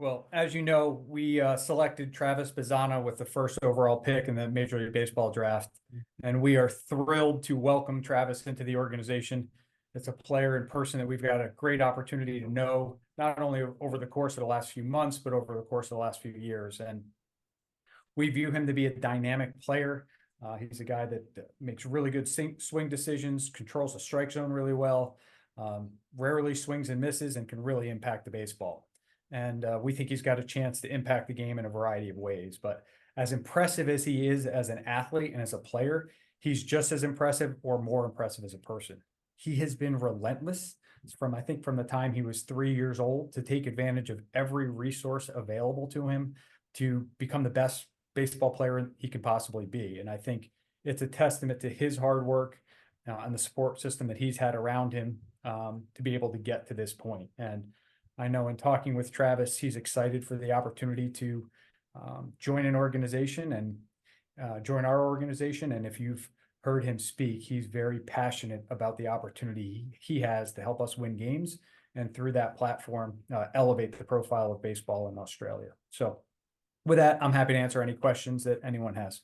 Well, as you know, we selected Travis Bazzana with the first overall pick in the Major League Baseball draft, and we are thrilled to welcome Travis into the organization. It's a player in person that we've got a great opportunity to know, not only over the course of the last few months, but over the course of the last few years. And we view him to be a dynamic player. He's a guy that makes really good swing decisions, controls the strike zone really well, rarely swings and misses, and can really impact the baseball. And we think he's got a chance to impact the game in a variety of ways. But as impressive as he is as an athlete and as a player, he's just as impressive or more impressive as a person. He has been relentless from the time he was 3 years old to take advantage of every resource available to him to become the best baseball player he could possibly be. And I think it's a testament to his hard work and the support system that he's had around him to be able to get to this point. And I know in talking with Travis, he's excited for the opportunity to join an organization and join our organization. And if you've heard him speak, he's very passionate about the opportunity he has to help us win games and through that platform, elevate the profile of baseball in Australia. So with that, I'm happy to answer any questions that anyone has.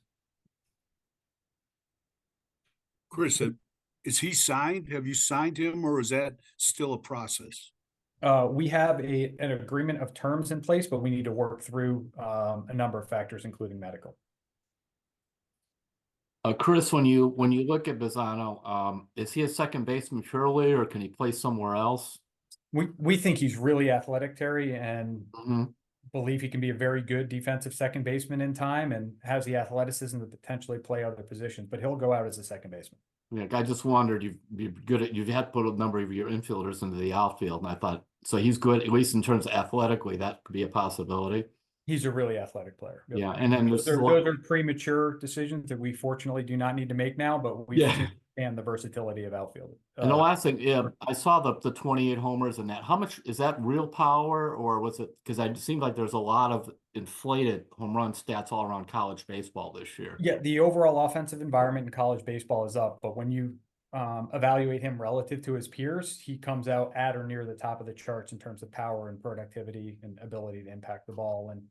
Chris, is he signed? Have you signed him, or is that still a process? We have an agreement of terms in place, but we need to work through a number of factors, including medical. Chris, when you look at Bazzano, is he a second baseman purely, or can he play somewhere else? We think he's really athletic, Terry, and believe he can be a very good defensive second baseman in time, and has the athleticism to potentially play other positions. But he'll go out as a second baseman. Yeah, I just wondered, you've had to put a number of your infielders into the outfield, and I thought, so he's good, at least in terms of athletically, that could be a possibility. He's a really athletic player. Yeah, and then those are premature decisions that we fortunately do not need to make now, but we understand the versatility of outfield. And the last thing, I saw the 28 homers and that. How much is that real power, or was it, because it seemed like there's a lot of inflated home run stats all around college baseball this year? Yeah, the overall offensive environment in college baseball is up, but when you evaluate him relative to his peers, he comes out at or near the top of the charts in terms of power and productivity and ability to impact the ball. And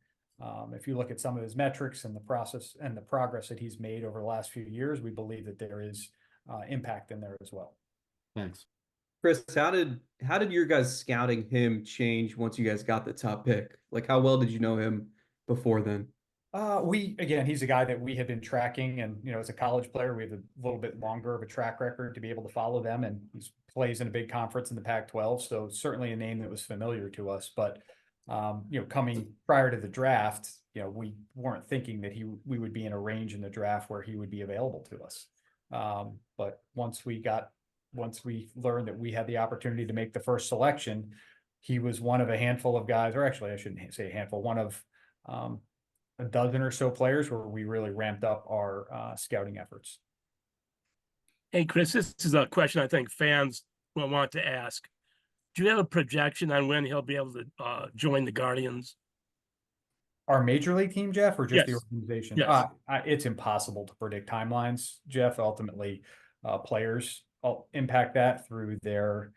if you look at some of his metrics and the process and the progress that he's made over the last few years, we believe that there is impact in there as well. Thanks. Chris, how did your guys scouting him change once you guys got the top pick? Like, how well did you know him before then? He's a guy that we have been tracking, and as a college player, we have a little bit longer of a track record to be able to follow them, and he plays in a big conference in the Pac-12, so certainly a name that was familiar to us. But coming prior to the draft, we weren't thinking that we would be in a range in the draft where he would be available to us. But once we learned that we had the opportunity to make the first selection, he was one of a handful of guys, or actually I shouldn't say a handful, one of a dozen or so players where we really ramped up our scouting efforts. Hey, Chris, this is a question I think fans will want to ask. Do you have a projection on when he'll be able to join the Guardians? Our major league team, Jeff, or just Yes. the organization? Yes. It's impossible to predict timelines, Jeff. Ultimately, players impact that through their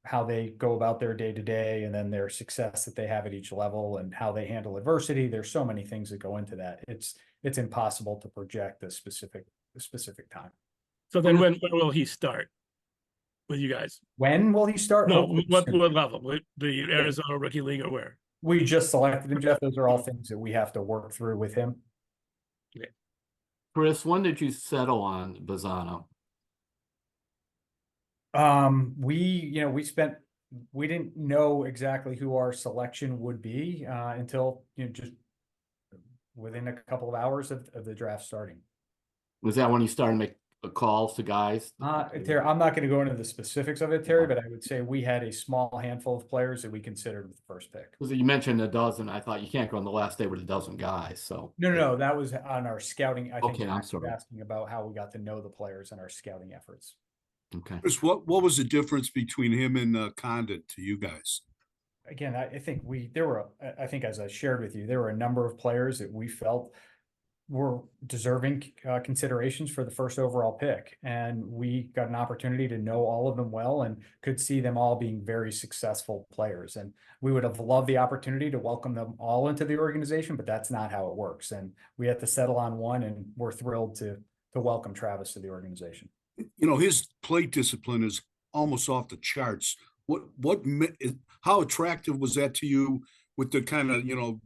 how they go about their day to day, and then their success that they have at each level, and how they handle adversity. There's so many things that go into that. It's impossible to project the specific time. So then, when will he start with you guys? When will he start? No, what level? The Arizona Rookie League, or where? We just selected him, Jeff. Those are all things that we have to work through with him. Yeah. Chris, when did you settle on Bazzano? We didn't know exactly who our selection would be until just within a couple of hours of the draft starting. Was that when you started to make calls to guys? Terry, I'm not going to go into the specifics of it, Terry, but I would say we had a small handful of players that we considered with the first pick. You mentioned a dozen. I thought you can't go on the last day with a dozen guys. So no, that was on our scouting. I think I'm sorry. Asking about how we got to know the players and our scouting efforts. Okay. Chris, what was the difference between him and Condon to you guys? Again, I think as I shared with you, there were a number of players that we felt were deserving considerations for the first overall pick. And we got an opportunity to know all of them well and could see them all being very successful players. And we would have loved the opportunity to welcome them all into the organization, but that's not how it works. And we had to settle on one, and we're thrilled to welcome Travis to the organization. You know, his plate discipline is almost off the charts. How attractive was that to you with the kind of,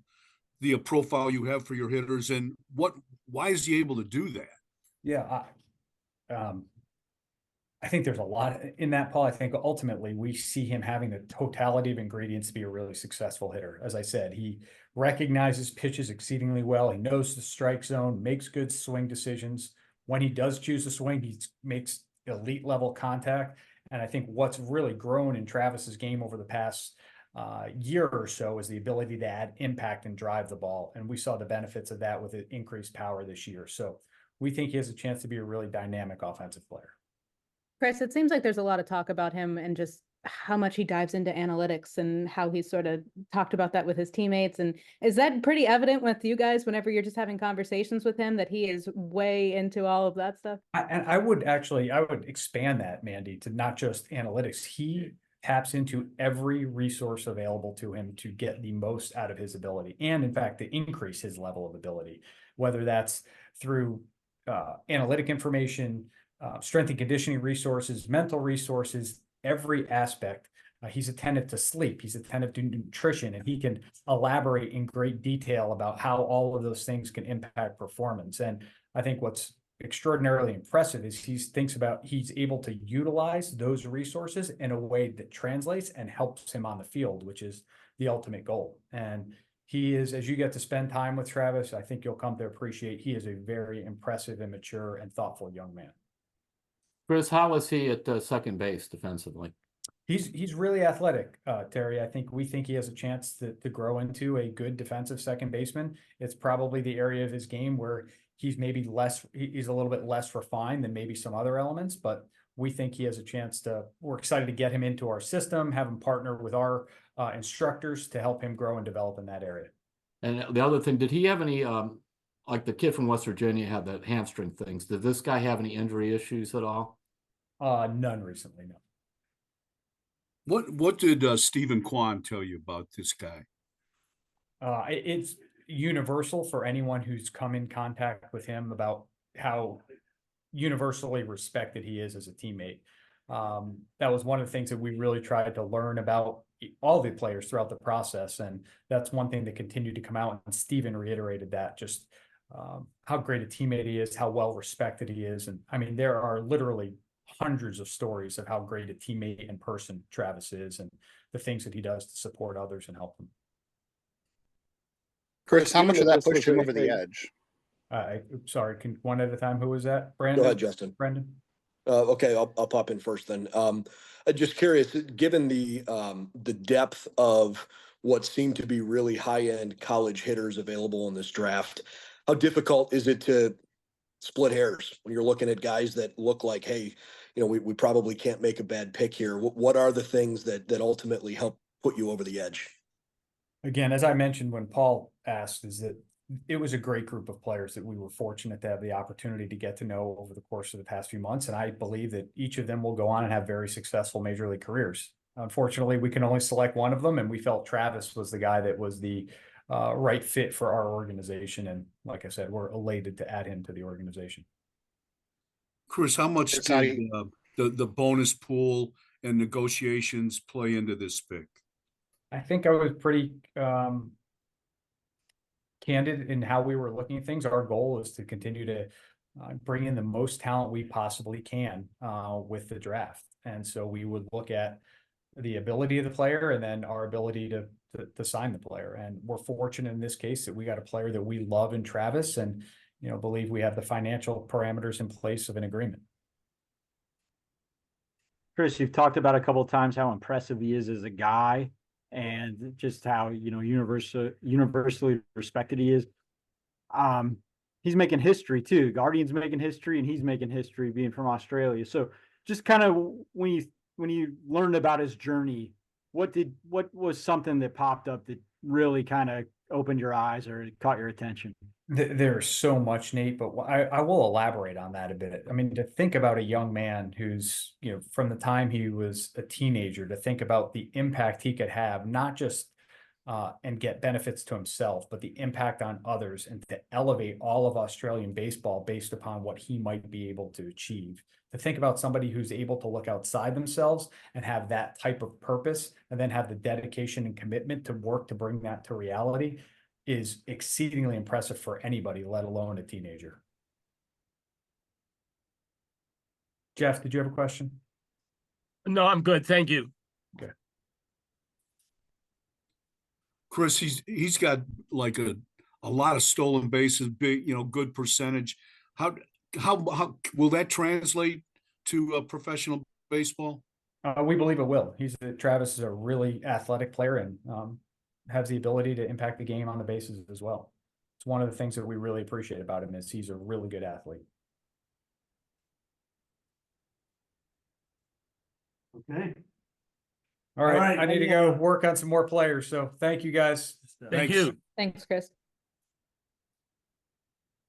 the profile you have for your hitters, and why is he able to do that? Yeah. I think there's a lot in that, Paul. I think ultimately we see him having the totality of ingredients to be a really successful hitter. As I said, he recognizes pitches exceedingly well. He knows the strike zone, makes good swing decisions. When he does choose to swing, he makes elite level contact. And I think what's really grown in Travis's game over the past year or so is the ability to add impact and drive the ball. And we saw the benefits of that with increased power this year. So we think he has a chance to be a really dynamic offensive player. Chris, it seems like there's a lot of talk about him and just how much he dives into analytics and how he sort of talked about that with his teammates. And is that pretty evident with you guys whenever you're just having conversations with him, that he is way into all of that stuff? I would expand that, Mandy, to not just analytics. He taps into every resource available to him to get the most out of his ability, and in fact, to increase his level of ability, whether that's through analytic information, strength and conditioning resources, mental resources, every aspect. He's attentive to sleep. He's attentive to nutrition, and he can elaborate in great detail about how all of those things can impact performance. And I think what's extraordinarily impressive is he's able to utilize those resources in a way that translates and helps him on the field, which is the ultimate goal. And he is, as you get to spend time with Travis, I think you'll come to appreciate he is a very impressive and mature and thoughtful young man. Chris, how is he at second base defensively? He's really athletic, Terry. We think he has a chance to grow into a good defensive second baseman. It's probably the area of his game where he's a little bit less refined than maybe some other elements, but we think he has a chance we're excited to get him into our system, have him partner with our instructors to help him grow and develop in that area. And the other thing, did he have any, like the kid from West Virginia had that hamstring things. Did this guy have any injury issues at all? None recently, no. What did Stephen Kwan tell you about this guy? It's universal for anyone who's come in contact with him about how universally respected he is as a teammate. That was one of the things that we really tried to learn about all the players throughout the process. And that's one thing that continued to come out. And Stephen reiterated that, just how great a teammate he is, how well respected he is. And I mean, there are literally hundreds of stories of how great a teammate and person Travis is, and the things that he does to support others and help them. Chris, how much of that pushed him over the edge? Sorry, one at a time. Who was that? Brandon? Go ahead, Justin. Brendan? Okay, I'll pop in first then. I'm just curious, given the depth of what seemed to be really high-end college hitters available in this draft, how difficult is it to split hairs when you're looking at guys that look like, hey, we probably can't make a bad pick here? What are the things that ultimately help put you over the edge? Again, as I mentioned when Paul asked, is that it was a great group of players that we were fortunate to have the opportunity to get to know over the course of the past few months. And I believe that each of them will go on and have very successful major league careers. Unfortunately, we can only select one of them, and we felt Travis was the guy that was the right fit for our organization. And like I said, we're elated to add him to the organization. Chris, how much did the bonus pool and negotiations play into this pick? I think I was pretty candid in how we were looking at things. Our goal is to continue to bring in the most talent we possibly can with the draft. And so we would look at the ability of the player and then our ability to sign the player. And we're fortunate in this case that we got a player that we love in Travis, and believe we have the financial parameters in place of an agreement. Chris, you've talked about a couple of times how impressive he is as a guy, and just how universally respected he is. He's making history too. Guardian's making history, and he's making history being from Australia. So just kind of when you learned about his journey, what was something that popped up that really kind of opened your eyes or caught your attention? There's so much, Nate, but I will elaborate on that a bit. I mean, to think about a young man who's, from the time he was a teenager, to think about the impact he could have, not just and get benefits to himself, but the impact on others, and to elevate all of Australian baseball based upon what he might be able to achieve. To think about somebody who's able to look outside themselves and have that type of purpose, and then have the dedication and commitment to work to bring that to reality, is exceedingly impressive for anybody, let alone a teenager. Jeff, did you have a question? No, I'm good. Thank you. Chris, he's got like a lot of stolen bases, big, good percentage. How will that translate to professional baseball? We believe it will. Travis is a really athletic player, and has the ability to impact the game on the bases as well. It's one of the things that we really appreciate about him, is he's a really good athlete. Okay. All right, right, I need to go work on some more players. So thank you guys. Thank Thanks. you. Thanks, Chris.